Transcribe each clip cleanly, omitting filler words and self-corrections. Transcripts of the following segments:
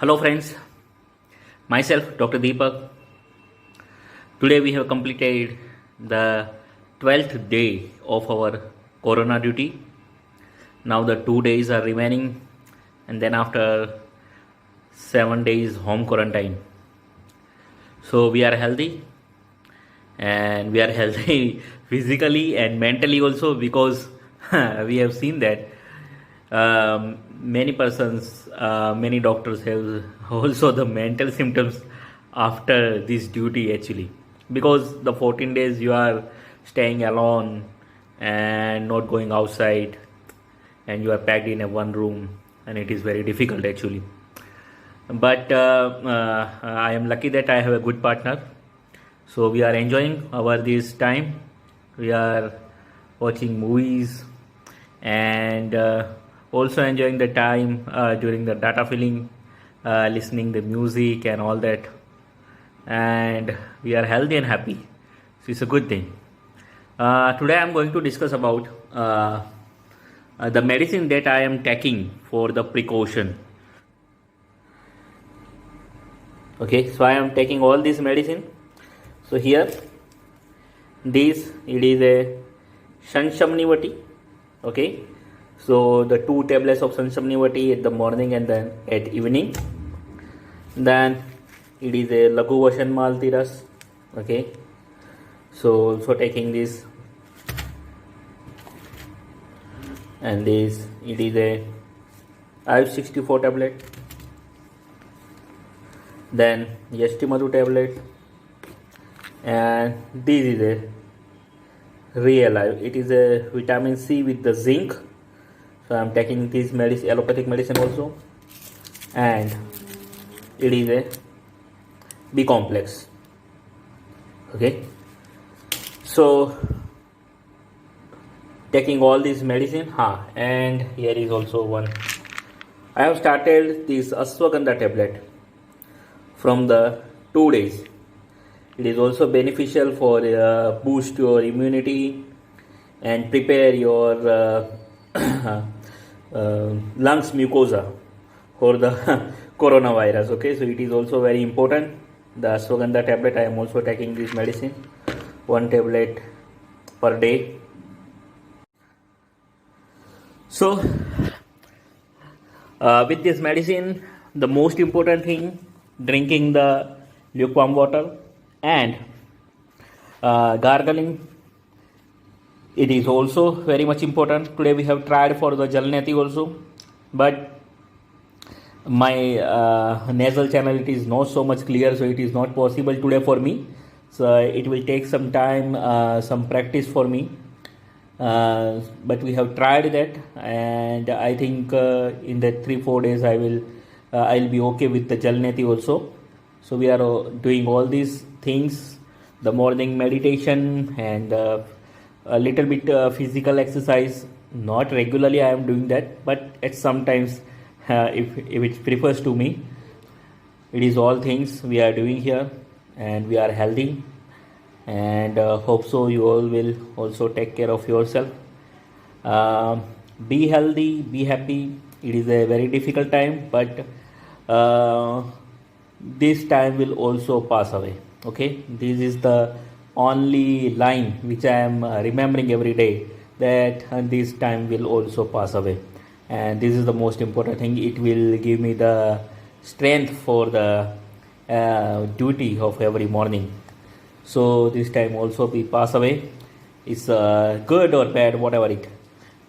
Hello friends, myself Dr. Deepak. Today we have completed the 12th day of our corona duty. Now the 2 days are remaining, and then after 7 days home quarantine. So we are healthy, and we are healthy physically and mentally also, because we have seen that many persons, many doctors have also the mental symptoms after this duty actually, because the 14 days you are staying alone and not going outside, and you are packed in a one room, and it is very difficult actually. But I am lucky that I have a good partner, so we are enjoying our this time. We are watching movies and also enjoying the time during the data filling, listening the music and all that, and we are healthy and happy, so it's a good thing. Today I'm going to discuss about the medicine that I am taking for the precaution. Okay, so I am taking all this medicine. So here, this, it is a Sanshamnivati. Okay, so the 2 tablets of Sanshamnivati at the morning and then at evening. Then it is a Lagu Vashan Tiras. Okay, so also taking this, and this, it is a Ayush 64 tablet. Then Yashtimadu tablet, and this is a Real. It is a vitamin C with the zinc. So I am taking this medicine, allopathic medicine also, and it is a B complex. Okay, so taking all this medicine. And here is also one. I have started this Ashwagandha tablet from the 2 days. It is also beneficial for boost your immunity and prepare your lungs mucosa for the coronavirus. Okay, so it is also very important. The Ashwagandha tablet, I am also taking this medicine, 1 tablet per day. So with this medicine, the most important thing, drinking the lukewarm water and gargling, it is also very much important. Today we have tried for the Jalneti also, but my nasal channel, it is not so much clear, so it is not possible today for me. So it will take some time, some practice for me, but we have tried that, and I think in the 3-4 days I'll be okay with the Jalneti also. So we are doing all these things, the morning meditation and a little bit physical exercise. Not regularly I am doing that, but at sometimes if it prefers to me. It is all things we are doing here, and we are healthy, and hope so you all will also take care of yourself. Be healthy, be happy. It is a very difficult time, but this time will also pass away. Okay, this is the only line which I am remembering every day, that this time will also pass away, and this is the most important thing. It will give me the strength for the duty of every morning. So this time also be pass away. It's good or bad, whatever it,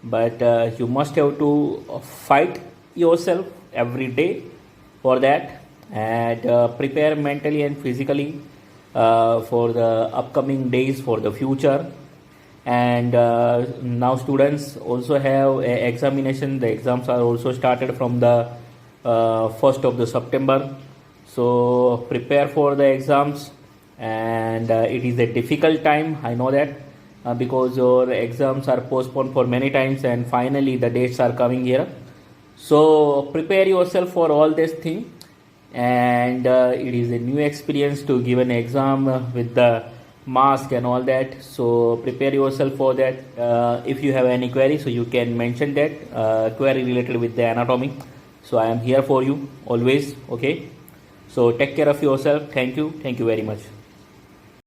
but you must have to fight yourself every day for that, and prepare mentally and physically for the upcoming days, for the future. And now students also have a examination. The exams are also started from the 1st of the September. So prepare for the exams, and it is a difficult time, I know that, because your exams are postponed for many times, and finally the dates are coming here. So prepare yourself for all this thing, and it is a new experience to give an exam with the mask and all that. So prepare yourself for that. If you have any query, so you can mention that query related with the anatomy. So I am here for you always. Okay, so take care of yourself. Thank you very much.